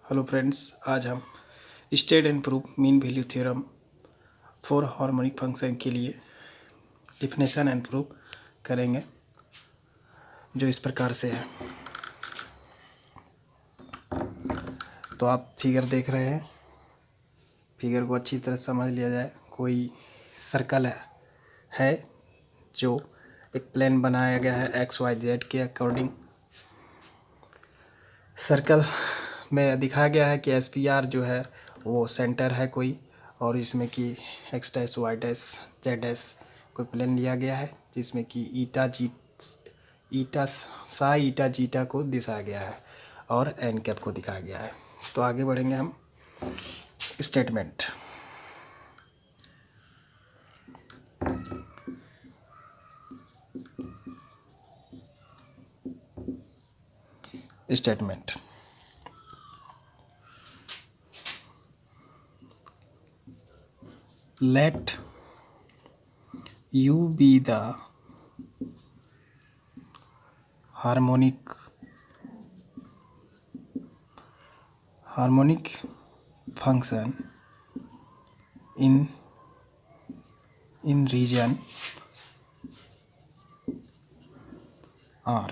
Hello friends, आज हम state and proof mean value theorem for harmonic function के लिए डिफिनेशन एंड प्रूफ करेंगे, जो इस प्रकार से है। तो आप फिगर देख रहे हैं, फिगर को अच्छी तरह समझ लिया जाए। कोई सर्कल है जो एक प्लेन बनाया गया है एक्स वाई जेड के अकॉर्डिंग। सर्कल में दिखाया गया है कि एस पी आर जो है वो सेंटर है कोई, और इसमें कि X dash Y dash Z dash कोई प्लेन लिया गया है, जिसमें कि ईटा साई ईटा जीटा को दिखाया गया है और एन कैप को दिखाया गया है। तो आगे बढ़ेंगे हम। Statement. Statement let u be the harmonic function in region R.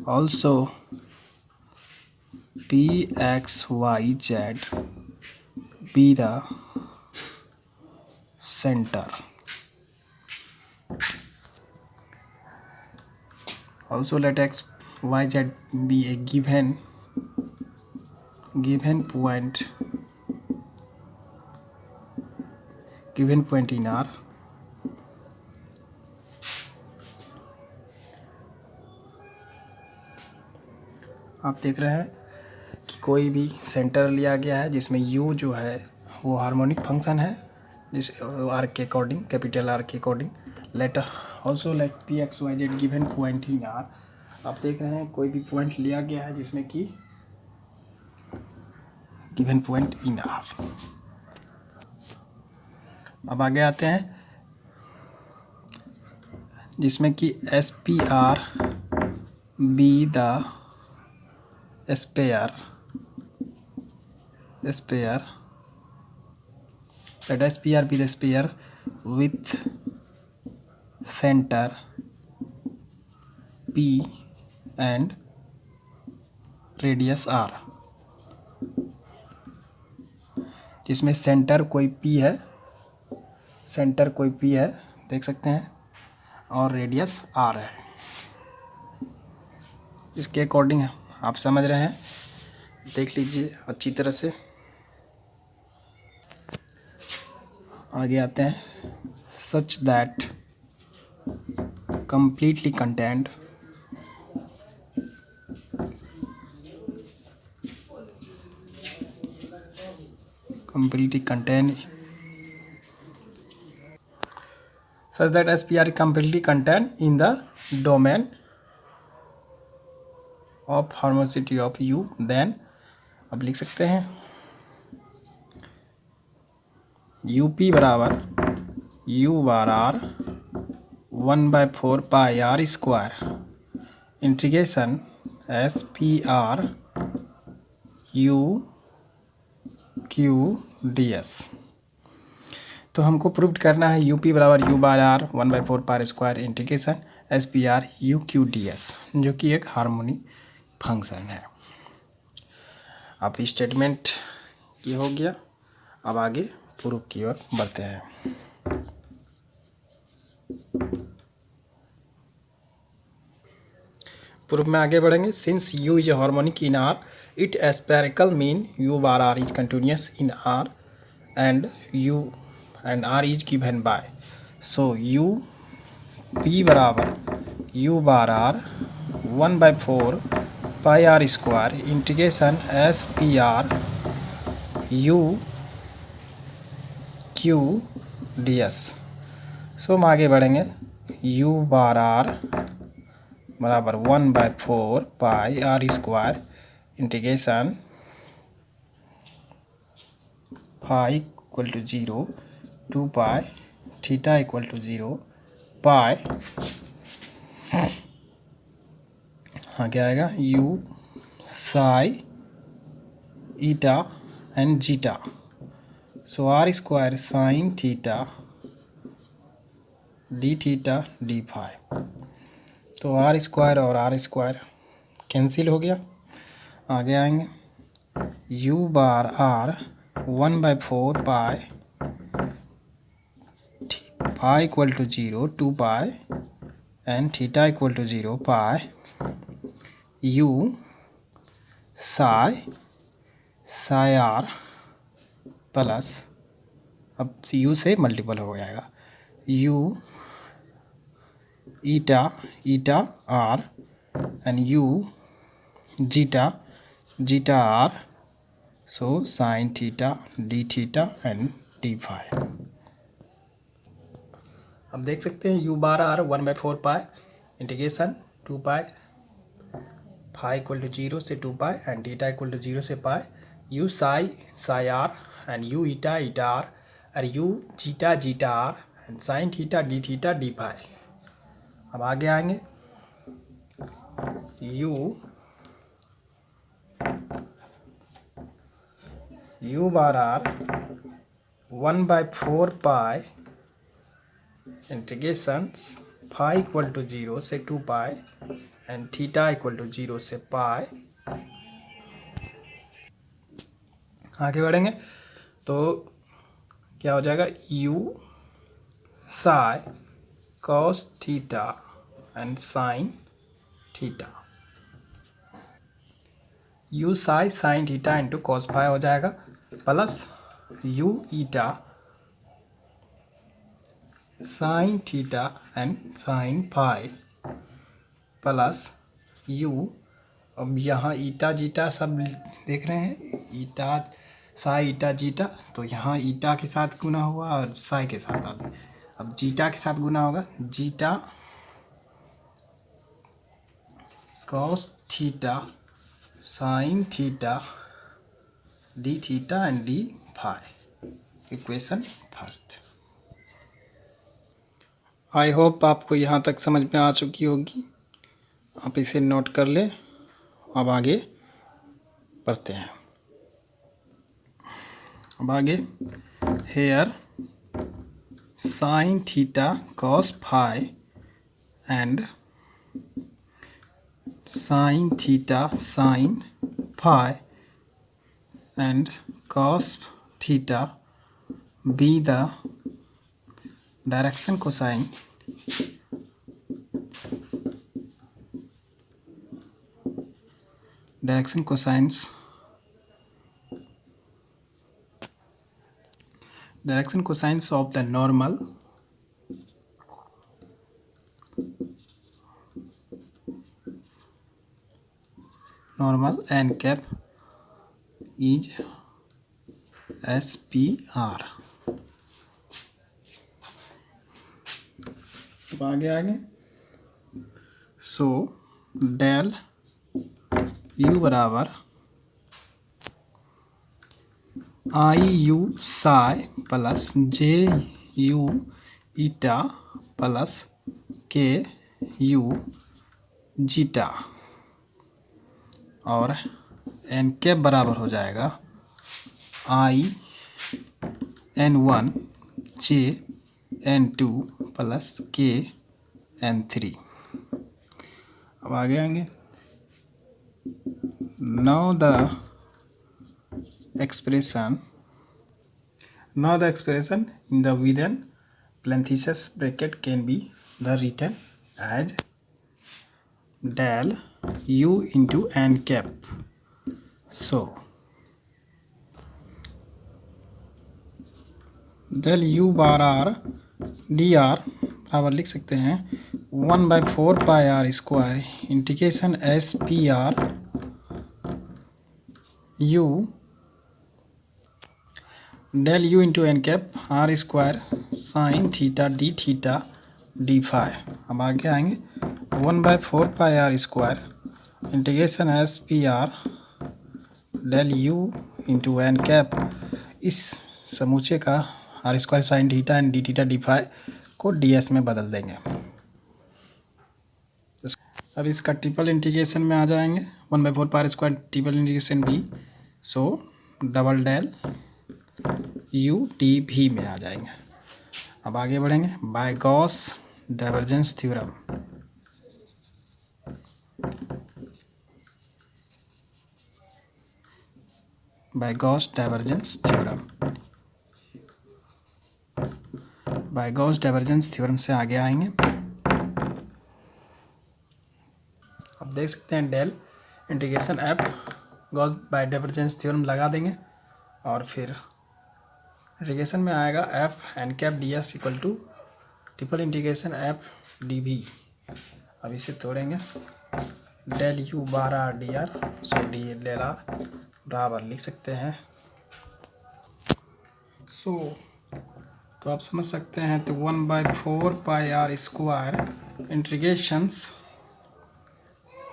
Also p x y z be the center. Also let x y z be a given point in R. आप देख रहे हैं कि कोई भी सेंटर लिया गया है जिसमें u जो है वो हार्मोनिक फंक्शन है, जिस आर के अकॉर्डिंग, कैपिटल आर के according. Let P X Y Z given point in R. आप देख रहे हैं कोई भी पॉइंट लिया गया है जिसमें कि गिवन पॉइंट इन आर। अब आगे आते हैं, जिसमें कि S P R be the sphere let SPR be the sphere with center P and radius R, जिसमें सेंटर कोई P है, देख सकते हैं, और रेडियस R है। इसके अकॉर्डिंग आप समझ रहे हैं, देख लीजिए अच्छी तरह से। आगे आते हैं, such that completely contained such that SPR is completely contained in the domain of harmonicity of U, then अब लिख सकते हैं UP बराबर U bar R 1/4 pi R square integration SPR U Q DS। तो हमको प्रूव करना है UP बराबर U bar R 1/4 pi square integration SPR U Q DS, जो कि एक हार्मोनिक फंक्शन है। अब स्टेटमेंट ये हो गया। अब आगे प्रूफ की ओर बढ़ते हैं। प्रूफ में आगे बढ़ेंगे। Since U is a harmonic in R, it spherical mean U bar R is continuous in R and R is given by, so U P बराबर U bar R 1/4 pi R square integration SPR U Q DS। So हम आगे बढ़ेंगे। U bar R बराबर 1/4 pi R square integration phi equal to 0 2 pi theta equal to 0 pi आगे आएगा u Sai eta and zeta. So R square sine theta d theta d phi. तो R square और R square cancel हो गया। आगे आएंगे u bar R 1/4 pi phi equal to 0 2 pi and theta equal to 0 pi u psi R plus, अब u से multiple हो जाएगा, u eta R and u zeta R. So sine theta d theta and d phi. अब देख सकते हैं u bar R 1/4 pi integration 2 pi phi equal to 0 से 2 pi and theta equal to 0 से pi u psi R and u eta R और u zeta R and sine theta d phi. अब आगे आएंगे u bar R 1/4 pi integration phi equal to 0 से 2 pi and theta equal to 0 से पाई। आगे बढ़ेंगे तो क्या हो जाएगा u psi cos theta and sine theta. u psi sine theta into cos phi हो जाएगा plus u eta sine theta and sine phi plus u, अब यहाँ ईटा जीटा सब देख रहे हैं, ईटा साई ईटा जीटा, तो यहाँ ईटा के साथ गुना हुआ और साई के साथ, अब जीटा के साथ गुना होगा, zeta cos theta sine theta d theta and d phi. Equation first. I hope आपको यहाँ तक समझ में आ चुकी होगी, आप इसे नोट कर लें। अब आगे पढ़ते हैं। अब आगे here sine theta cos phi and sine theta sine phi and cos theta be the direction cosine cosines of the normal n cap is SPR। अब आगे सो डेल u बराबर i u psi plus j u eta plus k u zeta और n cap बराबर हो जाएगा IN1 जे N2 plus के N3। अब आगे आएंगे now the expression in the within parenthesis bracket can be the written as del u into n cap। so del u bar are d r बराबर लिख सकते हैं 1/4 pi r square integration s P r u del u into n cap r square sine theta d phi. अब आगे आएंगे 1/4 pi r square integration s P r del u into n cap, इस समूचे का r square sine theta and d theta d phi को d s में बदल देंगे। अब इसका ट्रिपल इंटीग्रेशन में आ जाएंगे, 1/4 pi square triple integration B, so double del U T भी में आ जाएंगे। अब आगे बढ़ेंगे, by Gauss divergence theorem. By Gauss divergence theorem, by Gauss divergence theorem से आगे आएंगे। अब देख सकते हैं del integration F Gauss by divergence theorem लगा देंगे और फिर इंटीग्रेशन में आएगा F N cap d S equal to triple integration F D भी। अब इसे तोड़ेंगे, del u bar are d R, so d del R बराबर लिख सकते हैं। तो आप समझ सकते हैं, तो 1/4 pi r square integrations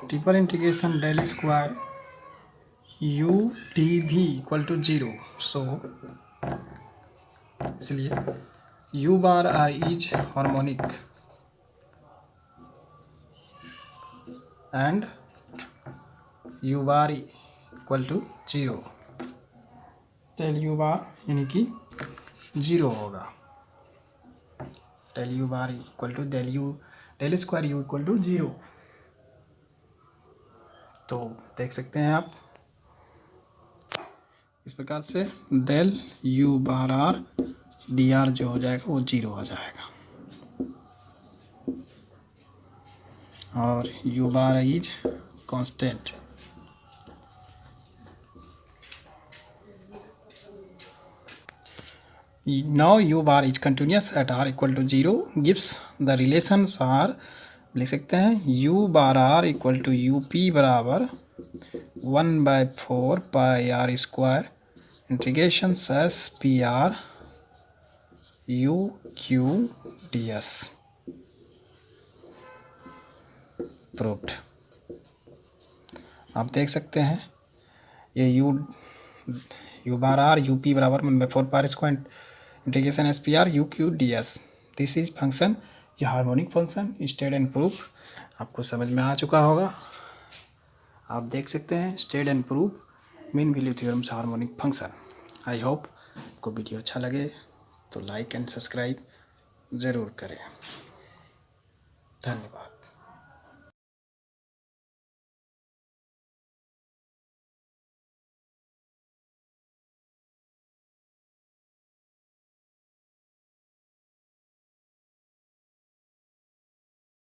triple integration del square u T भी इक्वल टू 0। सो इसलिए u bar r is harmonic and u bar equal to 0। Del u bar यानी कि 0 होगा, del u bar equal to del square u equal to 0। तो देख सकते हैं आप इस प्रकार से del u bar are d r जो हो जाएगा वो 0 हो जाएगा और you bar is constant. Now u bar is continuous at r equal to 0 gives the relations are, लिख सकते हैं u bar r equal to u p बराबर 1/4 pi r square integration s P r u q d s proved. आप देख सकते हैं ये u bar r u p बराबर 1/4 pi square integration s P r u q d s, this is function, ये harmonic function stated and proof आपको समझ में आ चुका होगा। आप देख सकते हैं stated and proof mean value theorem से हार्मोनिक फंक्शन। आई होप आपको वीडियो अच्छा लगे तो लाइक एंड सब्सक्राइब ज़रूर करें। धन्यवाद।